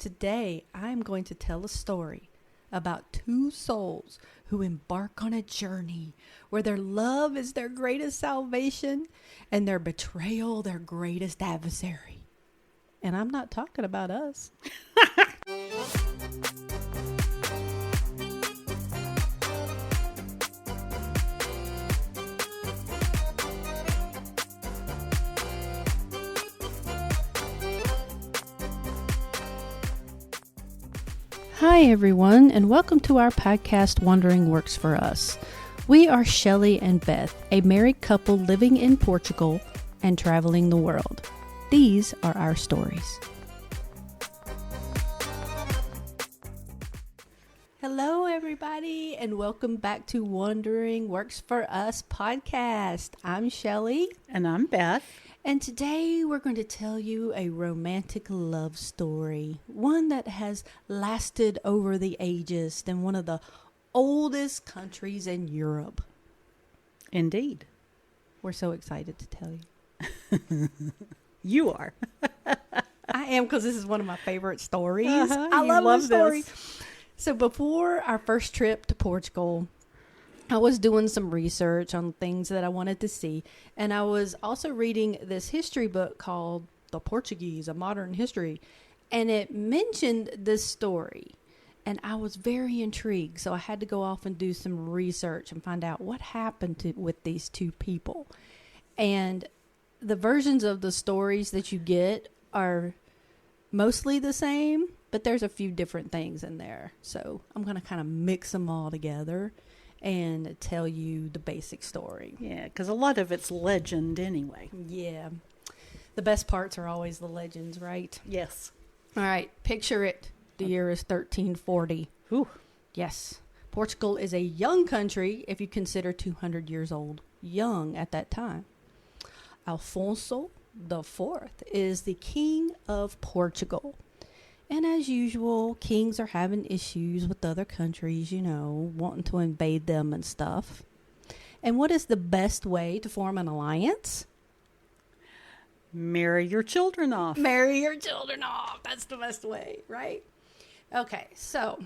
Today, I'm going to tell a story about two souls who embark on a journey where their love is their greatest salvation and their betrayal their greatest adversary. And I'm not talking about us. Hi everyone, and welcome to our podcast, Wandering Works for Us. We are Shelley and Beth, a married couple living in Portugal and traveling the world. These are our stories. Hello everybody, and welcome back to Wandering Works for Us podcast. I'm Shelley. And I'm Beth. And today we're going to tell you a romantic love story, one that has lasted over the ages in one of the oldest countries in Europe. Indeed. We're so excited to tell you. You are. I am, because this is one of my favorite stories. I love this story. This. So before our first trip to Portugal, I was doing some research on things that I wanted to see, and I was also reading this history book called The Portuguese, A Modern History, and it mentioned this story, and I was very intrigued, so I had to go off and do some research and find out what happened with these two people. And the versions of the stories that you get are mostly the same, but there's a few different things in there, so I'm going to kind of mix them all together and tell you the basic story. Yeah, because a lot of it's legend anyway. Yeah. The best parts are always the legends, right? Yes. All right. Picture it. The year is 1340. Ooh. Yes. Portugal is a young country if you consider 200 years old. Young at that time. Alfonso IV is the king of Portugal. And as usual, kings are having issues with other countries, wanting to invade them and stuff. And what is the best way to form an alliance? Marry your children off. Marry your children off. That's the best way, right? Okay, so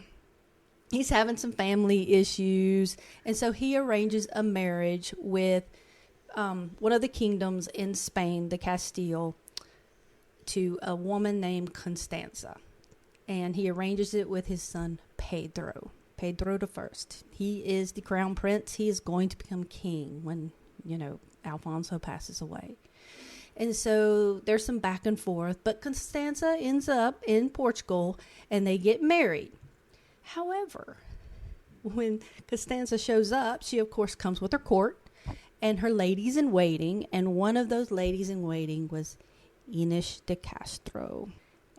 he's having some family issues. And so he arranges a marriage with one of the kingdoms in Spain, the Castile, to a woman named Constanza. And he arranges it with his son, Pedro I. He is the crown prince. He is going to become king when, Alfonso passes away. And so there's some back and forth, but Constanza ends up in Portugal and they get married. However, when Constanza shows up, she of course comes with her court and her ladies in waiting. And one of those ladies in waiting was Ines de Castro.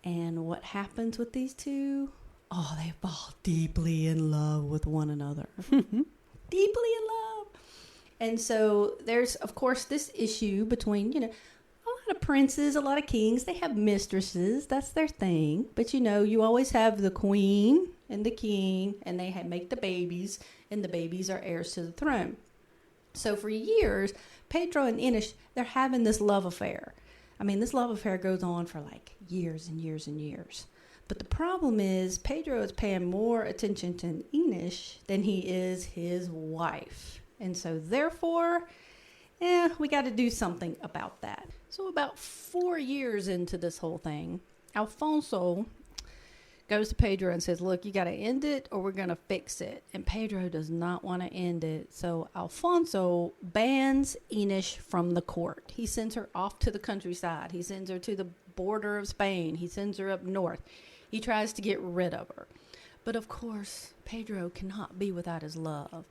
And what happens with these two? Oh, they fall deeply in love with one another. Deeply in love. And so there's, of course, this issue between, a lot of princes, a lot of kings. They have mistresses. That's their thing. But, you always have the queen and the king, and they make the babies, and the babies are heirs to the throne. So for years, Pedro and Ines, they're having this love affair. I mean, this love affair goes on for like years and years and years. But the problem is Pedro is paying more attention to Ines than he is his wife. And so therefore, we got to do something about that. So about 4 years into this whole thing, Alfonso goes to Pedro and says, look, you got to end it or we're going to fix it. And Pedro does not want to end it. So Alfonso bans Ines from the court. He sends her off to the countryside. He sends her to the border of Spain. He sends her up north. He tries to get rid of her. But of course, Pedro cannot be without his love.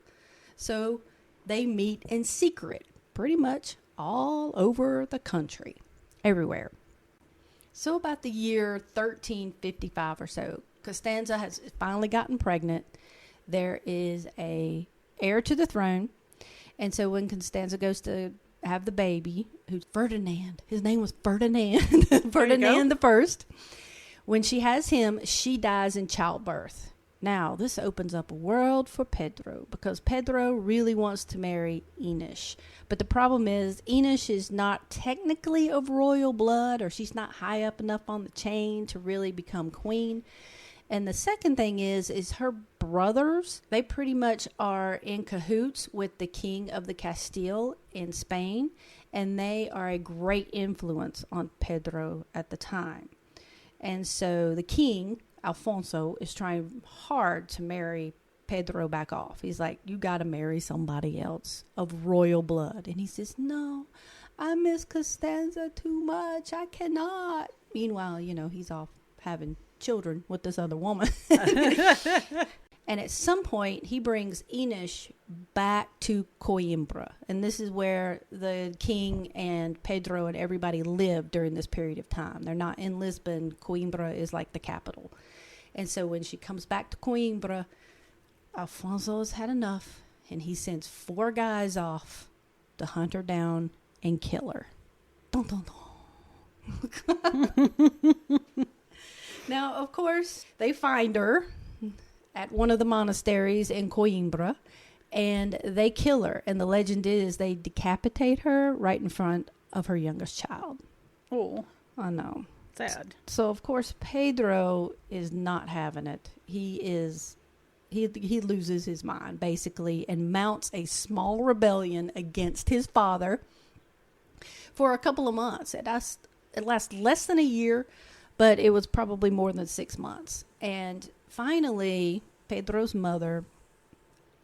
So they meet in secret, pretty much all over the country, everywhere. So about the year 1355 or so, Constanza has finally gotten pregnant. There is a heir to the throne. And so when Constanza goes to have the baby, who's Ferdinand, his name was Ferdinand, Ferdinand the First. When she has him, she dies in childbirth. Now, this opens up a world for Pedro because Pedro really wants to marry Ines. But the problem is, Ines is not technically of royal blood, or she's not high up enough on the chain to really become queen. And the second thing is her brothers, they pretty much are in cahoots with the king of the Castile in Spain, and they are a great influence on Pedro at the time. And so the king, Alfonso, is trying hard to marry Pedro back off. He's like, you got to marry somebody else of royal blood. And he says, no, I miss Costanza too much. I cannot. Meanwhile, he's off having children with this other woman. And at some point, he brings Ines back to Coimbra. And this is where the king and Pedro and everybody lived during this period of time. They're not in Lisbon. Coimbra is like the capital. And so when she comes back to Coimbra, Alfonso has had enough. And he sends 4 guys off to hunt her down and kill her. Dun, dun, dun. Now, of course, they find her at one of the monasteries in Coimbra, and they kill her. And the legend is they decapitate her right in front of her youngest child. Oh, I know. sad. So, of course, Pedro is not having it. He loses his mind, basically, and mounts a small rebellion against his father for a couple of months. It lasts less than a year, but it was probably more than 6 months. And finally, Pedro's mother,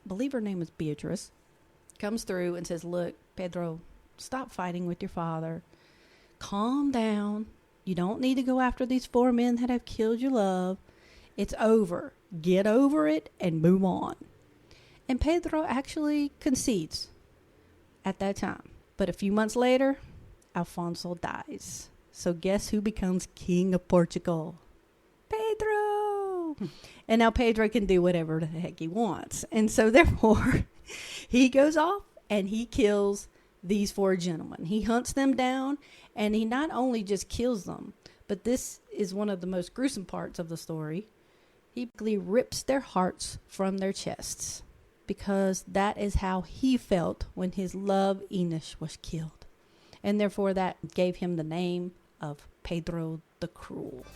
I believe her name is Beatrice, comes through and says, look, Pedro, stop fighting with your father. Calm down. You don't need to go after these 4 men that have killed your love. It's over. Get over it and move on. And Pedro actually concedes at that time. But a few months later, Alfonso dies. So guess who becomes king of Portugal? Pedro! And now Pedro can do whatever the heck he wants. And so therefore, he goes off and he kills these 4 gentlemen. He hunts them down, and he not only just kills them, but this is one of the most gruesome parts of the story. He basically rips their hearts from their chests, because that is how he felt when his love Ines was killed. And therefore that gave him the name of Pedro the Cruel.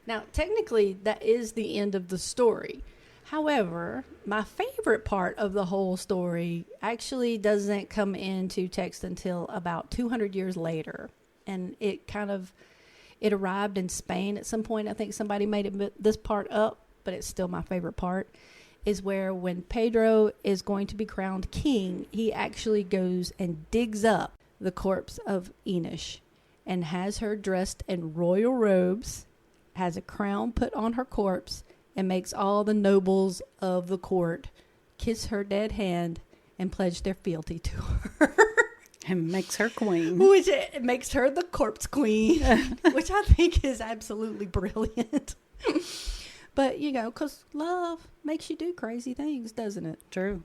Now, technically, that is the end of the story. However, my favorite part of the whole story actually doesn't come into text until about 200 years later. And it arrived in Spain at some point. I think somebody made this part up, but it's still my favorite part, is where when Pedro is going to be crowned king, he actually goes and digs up the corpse of Ines and has her dressed in royal robes, has a crown put on her corpse, and makes all the nobles of the court kiss her dead hand and pledge their fealty to her. And makes her queen. Which it makes her the corpse queen, which I think is absolutely brilliant. But, because love makes you do crazy things, doesn't it? True.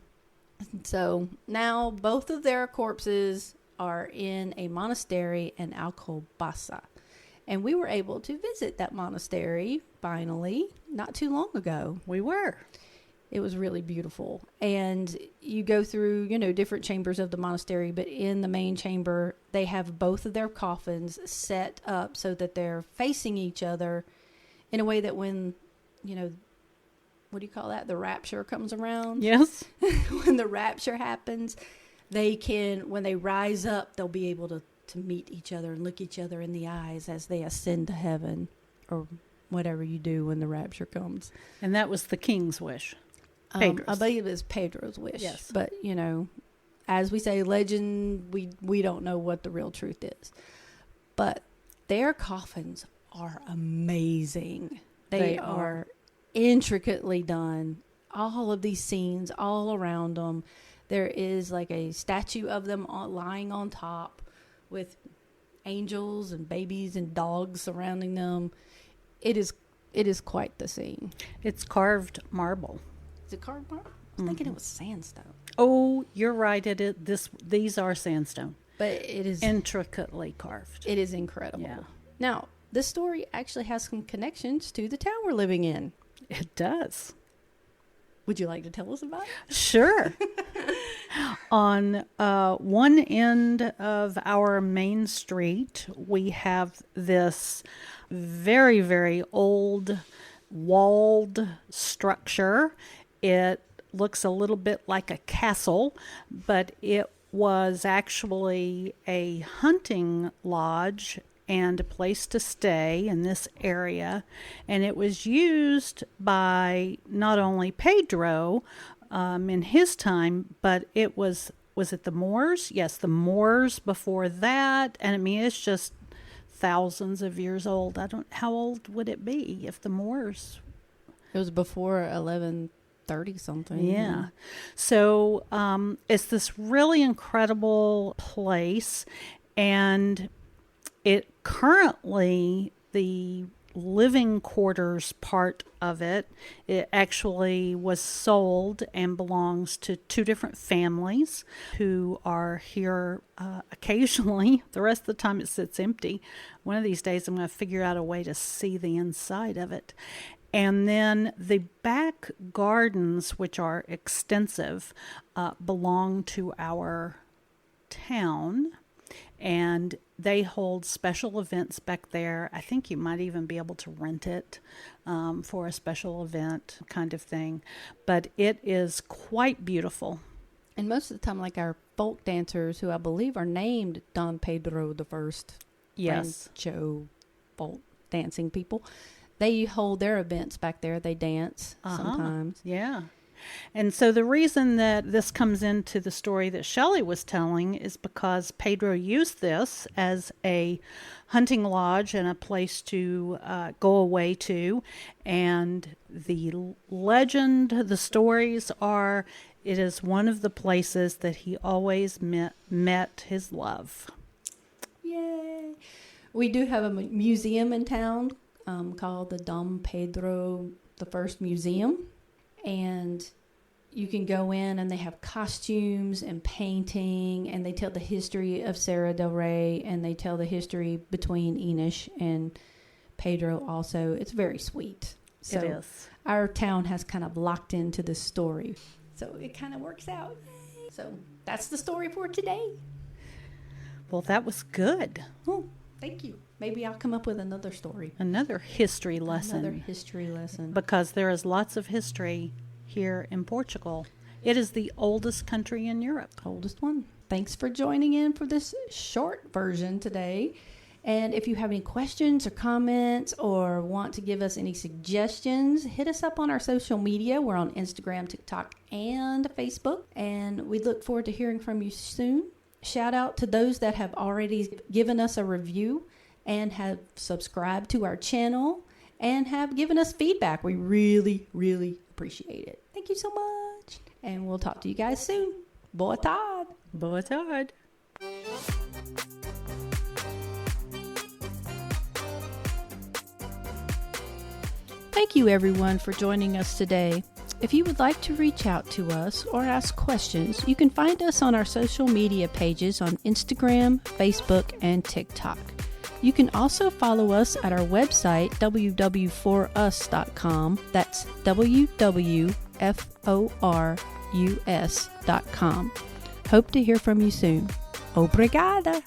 So now both of their corpses are in a monastery in Alcobaça. And we were able to visit that monastery, finally, not too long ago. We were. It was really beautiful. And you go through, different chambers of the monastery, but in the main chamber, they have both of their coffins set up so that they're facing each other in a way that when, what do you call that? The rapture comes around. Yes. When the rapture happens, when they rise up, they'll be able to meet each other and look each other in the eyes as they ascend to heaven, or whatever you do when the rapture comes. And that was the king's wish. Pedro's. I believe it's Pedro's wish. Yes. But, as we say, legend, we don't know what the real truth is. But their coffins are amazing. They are intricately done. All of these scenes all around them. There is like a statue of them lying on top with angels and babies and dogs surrounding them. It is quite the scene. It's carved marble. Is it carved marble? I was thinking it was sandstone. Oh, you're right. These are sandstone. But it is intricately carved. It is incredible. Yeah. Now, this story actually has some connections to the town we're living in. It does. Would you like to tell us about it? Sure. On one end of our main street, we have this very, very old walled structure. It looks a little bit like a castle, but it was actually a hunting lodge and a place to stay in this area. And it was used by not only Pedro in his time, but it was it the Moors? Yes, the Moors before that. And I mean, it's just thousands of years old. How old would it be if the Moors? It was before 1130 something. Yeah. So it's this really incredible place, and it currently, the living quarters part of it actually was sold and belongs to two different families who are here occasionally. The rest of the time it sits empty. One of these days I'm going to figure out a way to see the inside of it. And then the back gardens, which are extensive, belong to our town, and they hold special events back there. I think you might even be able to rent it for a special event kind of thing. But it is quite beautiful. And most of the time, like our folk dancers, who I believe are named Don Pedro the First, Yes, Rancho folk dancing people, they hold their events back there. They dance sometimes. Yeah. And so the reason that this comes into the story that Shelley was telling is because Pedro used this as a hunting lodge and a place to go away to. And the legend, the stories are, it is one of the places that he always met his love. Yay. We do have a museum in town called the Dom Pedro the First Museum. And you can go in and they have costumes and painting, and they tell the history of Serra del Rey, and they tell the history between Ines and Pedro also. It's very sweet. So It is. our town has kind of locked into this story. So it kind of works out. So that's the story for today. Well, that was good. Oh, thank you. Maybe I'll come up with another story. Another history lesson. Another history lesson. Because there is lots of history here in Portugal. It is the oldest country in Europe. Oldest one. Thanks for joining in for this short version today. And if you have any questions or comments or want to give us any suggestions, hit us up on our social media. We're on Instagram, TikTok, and Facebook. And we look forward to hearing from you soon. Shout out to those that have already given us a review and have subscribed to our channel and have given us feedback. We really, really appreciate it. Thank you so much. And we'll talk to you guys soon. Boa tarde. Boa tarde. Thank you, everyone, for joining us today. If you would like to reach out to us or ask questions, you can find us on our social media pages on Instagram, Facebook, and TikTok. You can also follow us at our website, www.forus.com. That's www.forus.com. Hope to hear from you soon. Obrigada!